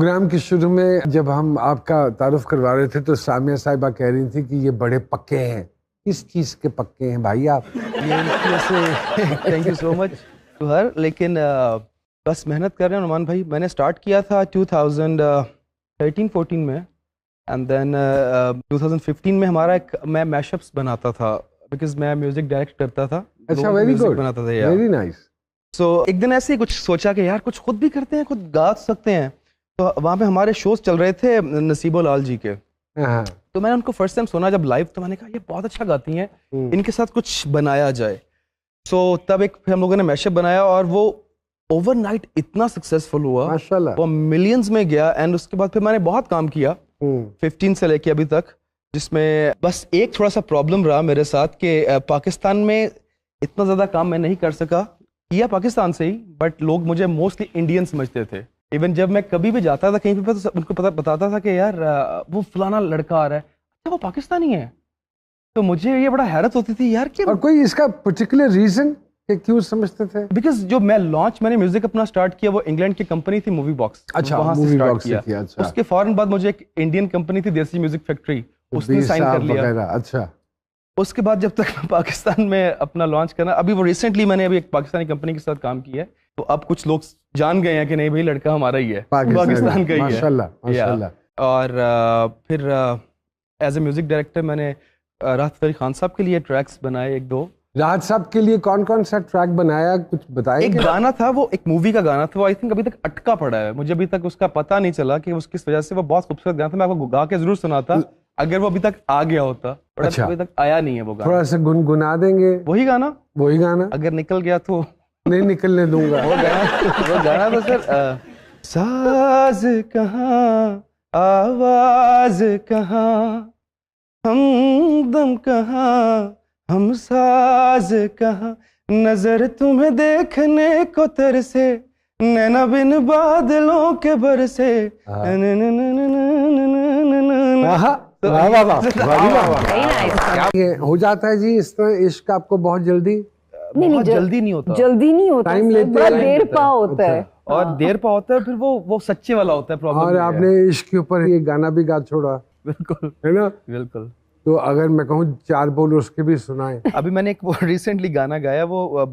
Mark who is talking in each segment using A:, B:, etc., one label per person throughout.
A: Programme के शुरू में जब हम आपका तारुफ करवा रहे थे तो सामिया साहिबा कह रही थी कि ये बड़े पक्के हैं। किस चीज़ के पक्के हैं भाई आप?
B: Thank you so much to her. लेकिन बस मेहनत कर रहे हैं नुमान भाई। मैंने स्टार्ट किया था 2013-14 में एंड देन 2015 में हमारा एक मैं मैशअप्स बनाता था बिकॉज मैं म्यूजिक डायरेक्ट करता था।
A: अच्छा, वेरी गुड,
B: बनाता था,
A: वेरी नाइस।
B: सो एक दिन ऐसे ही कुछ सोचा कि यार कुछ खुद भी करते हैं, खुद गा सकते हैं। तो वहाँ पे हमारे शोज चल रहे थे नसीबो लाल जी के। तो मैंने उनको फर्स्ट टाइम सुना जब लाइव, तो मैंने कहा ये बहुत अच्छा गाती हैं, इनके साथ कुछ बनाया जाए। सो तब एक हम लोगों ने मैशअप बनाया और वो ओवरनाइट इतना सक्सेसफुल हुआ,
A: माशाल्लाह,
B: वो मिलियंस में गया। एंड उसके बाद फिर मैंने बहुत काम किया 15 से लेके अभी तक, जिसमें बस एक थोड़ा सा प्रॉब्लम रहा मेरे साथ कि पाकिस्तान में इतना ज़्यादा काम मैं नहीं कर सका। किया पाकिस्तान से ही, बट लोग मुझे मोस्टली इंडियन समझते थे। इवन जब मैं कभी भी जाता था कहीं पे तो उनको बताता था कि यार वो फलाना लड़का आ रहा है, अच्छा वो पाकिस्तानी है। तो मुझे ये बड़ा हैरत होती थी यार कि
A: और कोई इसका पर्टिकुलर रीजन कि क्यों समझते थे?
B: बिकॉज जो मैंने म्यूजिक अपना स्टार्ट किया वो इंग्लैंड की कंपनी थी मूवी बॉक्स।
A: अच्छा,
B: वहां से स्टार्ट किया।
A: अच्छा।
B: उसके फौरन बाद मुझे एक इंडियन कंपनी थी देसी म्यूजिक फैक्ट्री, उसने साइन कर लिया।
A: अच्छा,
B: उसके बाद जब तक मैं पाकिस्तान में अपना लॉन्च करना, अभी वो रिसेंटली मैंने अभी एक पाकिस्तानी कंपनी के साथ काम किया है, तो अब कुछ लोग जान गए हैं कि नहीं भाई लड़का हमारा ही है, पाकिस्तान का ही है।
A: माशाल्लाह, माशाल्लाह।
B: और फिर एज ए म्यूजिक डायरेक्टर मैंने राहत फतेह अली खान साहब के लिए ट्रैक्स बनाए एक दो।
A: राहत साहब के लिए कौन कौन सा ट्रैक बनाया, कुछ बताएं?
B: एक गाना था, वो एक मूवी का गाना था, वो आई थिंक अभी तक अटका पड़ा है, मुझे अभी तक उसका पता नहीं चला कि उसकी वजह से। वो बहुत खूबसूरत गाना था, मैं आपको गा के जरूर सुनाता अगर वो अभी तक आ गया होता।
A: अच्छा,
B: अभी तक आया नहीं है वो गाना।
A: थोड़ा सा गुनगुना देंगे
B: वही गाना अगर निकल गया तो
A: नहीं निकलने दूंगा।
B: वो गाना तो सर साज कहाँ, आवाज कहाँ, हमदम कहाँ, हम साज कहाँ, नजर तुम्हें देखने को तरसे, नैना बिन बादलों के बरसे।
A: हो जाता है जी इस तरह इश्क आपको बहुत जल्दी?
B: नहीं, जल्दी नहीं होता,
A: टाइम लेते
C: हैं, देर पा होता है।
B: और देर पा होता है, फिर वो सच्चे वाला होता है प्रॉब्लम।
A: और आपने इश्क के ऊपर ये गाना भी गा छोड़ा,
B: बिल्कुल
A: है ना?
B: बिल्कुल।
A: तो अगर मैं कहूँ 4 बोल उसके भी सुनाए।
B: अभी मैंने एक वो रिसेंटली गाना गाया, वो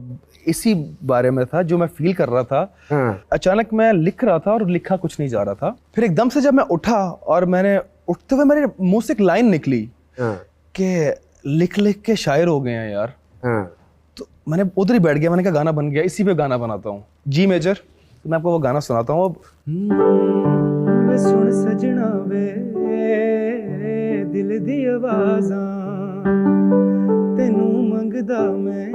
B: इसी बारे में था जो मैं फील कर रहा था।
A: हाँ।
B: अचानक मैं लिख रहा था और लिखा कुछ नहीं जा रहा था, फिर एकदम से जब मैं उठा और मैंने उठते हुए मेरे मुंह से एक लाइन निकली कि लिख लिख के शायर हो गए हैं यार। तो मैंने उधर ही बैठ गया, मैंने कहा गाना बन गया, इसी पे गाना बनाता हूँ। जी मेजर, तो मैं आपको वो गाना सुनाता हूँ। वे सुन सजना वे दिल दी आवाज़ां, तेनू मंगदा मैं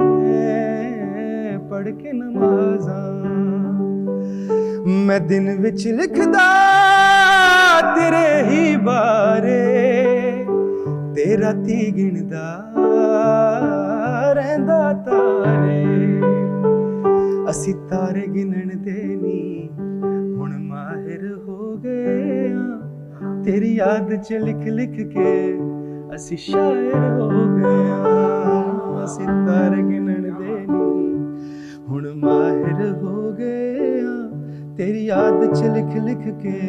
B: पढ़ के नमाज़ां, मैं दिन विच लिखदा तेरे ही बारे, ते राती गिनदा रहंदा तारे, असी तारे गिनण दे नी हुण माहिर हो गए हां, तेरी याद च लिख लिख के असी शायर हो गए हां, असी तारे गिनण दे नी हुण माहिर हो गए हां, तेरी याद च लिख लिख के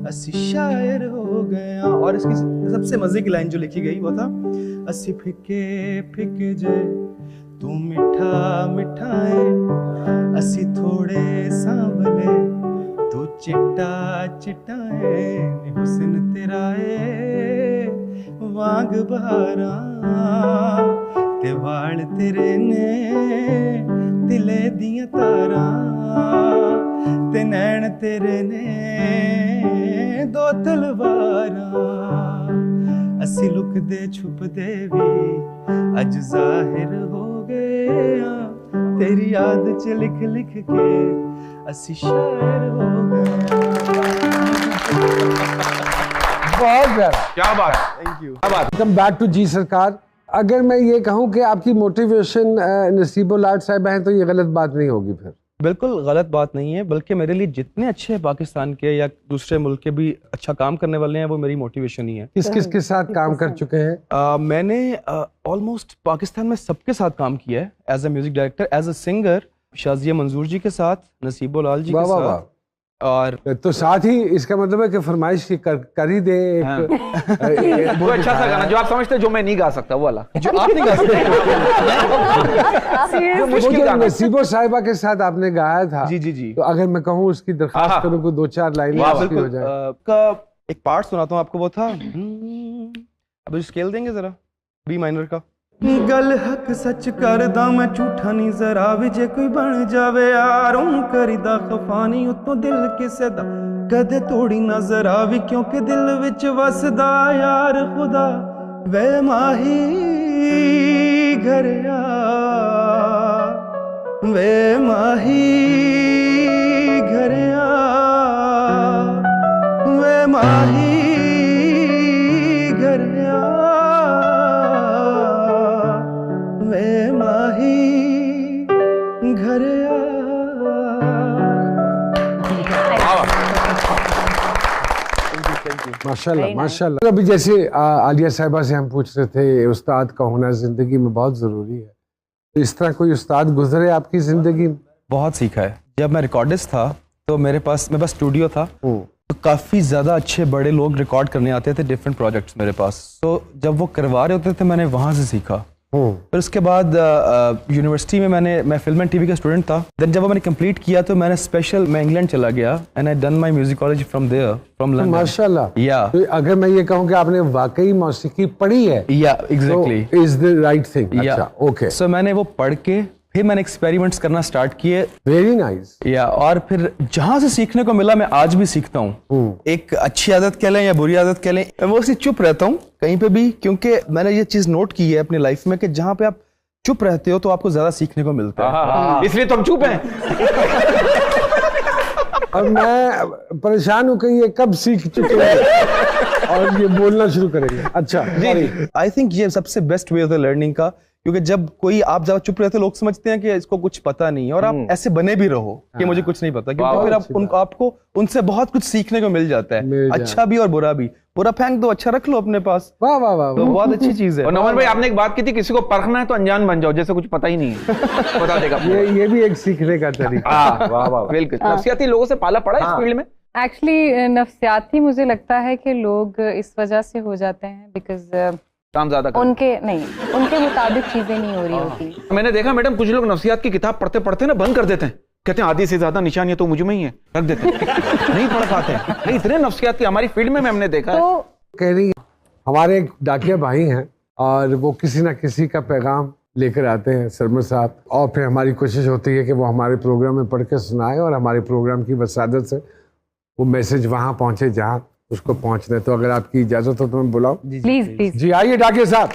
B: असी शायर हो गए हां। और इसकी सबसे मजे की लाइन जो लिखी गई वो था, असी फिके फिके जे तू मिठा मिठा है, असी थोड़े सांभले तू चिट्टा चिट्टा है, हुस्न तेरा है वांग बहारा, ते वाल तेरे ने तिले दियां तारा, ते नैन तेरे ने दो तलवारा, असी लुकदे छुपदे भी अज जाहिर हो गए हां, तेरी याद च लिख लिख के असी शायर हो गए।
A: बहुत प्यारा,
B: क्या बात, थैंक यू। क्या बात।
A: वेलकम बैक टू जी सरकार। अगर मैं ये कहूँ कि आपकी मोटिवेशन नसीबो लाड साहिबा हैं तो ये गलत बात नहीं होगी फिर?
B: बिल्कुल गलत बात नहीं है, बल्कि मेरे लिए जितने अच्छे पाकिस्तान के या दूसरे मुल्क के भी अच्छा काम करने वाले हैं वो मेरी मोटिवेशन ही है।
A: किस किस के साथ काम कर चुके हैं?
B: मैंने ऑलमोस्ट पाकिस्तान में सबके साथ काम किया है as a music director, as a singer Shazia Manzoor ji के साथ, नसीबो लाल जी के साथ, और
A: तो साथ ही इसका मतलब है कि फरमाइश की कर ही दे एक
C: वो अच्छा सा गाना जो आप समझते हैं जो मैं नहीं गा सकता, वो वाला
B: जो आप नहीं गा सकते।
C: जो
A: वो
C: मुश्किल
A: जो
C: गाना।
A: नसीबो साहिबा के साथ आपने गाया था,
B: जी जी जी,
A: तो अगर मैं कहूँ उसकी दरखास्त करूँ को 2-4 लाइनें
B: वाह,
A: उसकी हो
B: बिल्कुल।
A: जाए।
B: का एक पार्ट सुनाता हूँ आपको, वो था अब स्केल देंगे जरा, बी माइनर का। गल हक सच करदा मैं झूठा नहीं जरा भी, जे कोई बन जावे यार ओनू करीदा खफा नहीं, उतों दिल किसे दा कदे तोड़ी ना जरा भी, क्योंकि दिल विच वसदा यार खुदा वे माही घर आ, वे माही घर आ, वे माही घर आ, वे माही घर आ।
A: माशाल्लाह माशाल्लाह। अभी जैसे आलिया साहिबा से हम पूछ रहे थे उस्ताद का होना जिंदगी में बहुत जरूरी है, तो इस तरह कोई उस्ताद गुजरे आपकी जिंदगी में?
B: बहुत सीखा है। जब मैं रिकॉर्डिस्ट था तो मेरे पास स्टूडियो था, तो काफ़ी ज़्यादा अच्छे बड़े लोग रिकॉर्ड करने आते थे डिफरेंट प्रोजेक्ट्स मेरे पास, तो जब वो करवा रहे होते थे मैंने वहाँ से सीखा। फिर उसके बाद यूनिवर्सिटी में मैं फिल्म एंड टीवी का स्टूडेंट था। देन जब वो मैंने कंप्लीट किया तो मैं इंग्लैंड चला गया and I done my music college from there, from London.
A: माशाल्लाह।
B: या
A: तो अगर मैं ये कहूँ कि आपने वाकई मौसीकी पढ़ी है,
B: या exactly
A: is the right thing. अच्छा, ओके।
B: सो मैंने वो पढ़ के फिर मैंने एक्सपेरिमेंट्स करना स्टार्ट किए।
A: Very nice.
B: या और फिर जहां से सीखने को मिला मैं आज भी सीखता हूँ। एक अच्छी आदत कह लें या बुरी आदत कह लें, मैं मोस्टली चुप रहता हूँ कहीं पे भी, क्योंकि मैंने ये चीज नोट की है अपनी लाइफ में कि जहाँ पे आप चुप रहते हो तो आपको ज्यादा सीखने को मिलता है।
C: इसलिए तुम चुप हैं।
A: और मैं परेशान हूँ कि ये कब सीख चुके हैं और ये बोलना शुरू करेंगे। अच्छा जी,
B: आई थिंक ये सबसे बेस्ट वे होता है लर्निंग का, क्योंकि जब कोई आप ज्यादा चुप रहते हो लोग समझते हैं कि इसको कुछ पता नहीं है, और आप ऐसे बने भी रहो कि मुझे कुछ नहीं पता, क्योंकि फिर आपको उनसे बहुत कुछ सीखने को मिल जाता है, अच्छा भी और बुरा भी। बुरा फेंक दो, अच्छा रख लो अपने पास।
A: वाह वाह वाह,
B: तो बहुत अच्छी चीज है।
C: और नमन भाई आपने एक बात की थी, किसी को परखना है तो अनजान बन जाओ, जैसे कुछ पता ही नहीं है, बता देगा।
A: ये भी एक सीखने का तरीका।
C: वाह वाह, बिल्कुल। नफसियाती लोगों से पाला पड़ा इस फील्ड में?
D: एक्चुअली नफसियाती मुझे लगता है कि लोग इस वजह से हो जाते हैं बिकॉज
C: काम ज्यादा
D: उनके मुताबिक चीजें नहीं हो रही होती।
C: मैंने देखा मैडम कुछ लोग नफसियात की किताब पढ़ते पढ़ते ना बंद कर देते हैं, कहते हैं आधी से ज्यादा निशानियां तो मुझ में ही है, रख देते हैं, नहीं पढ़ पाते हैं। नहीं, इतने नफसियात की हमारी फील्ड में हमने देखा है।
D: तो
A: कह रही हमारे एक डाकिया भाई हैं और वो किसी ना किसी का पैगाम लेकर आते हैं सरमद साहब, और फिर हमारी कोशिश होती है कि वो हमारे प्रोग्राम में पढ़ के सुनाए और हमारे प्रोग्राम की वसादत से वो मैसेज वहां पहुंचे जहां उसको पहुंचना है। तो अगर आपकी इजाजत हो तो मैं बुलाऊं?
D: प्लीज
A: जी आइए डाकिया साहब।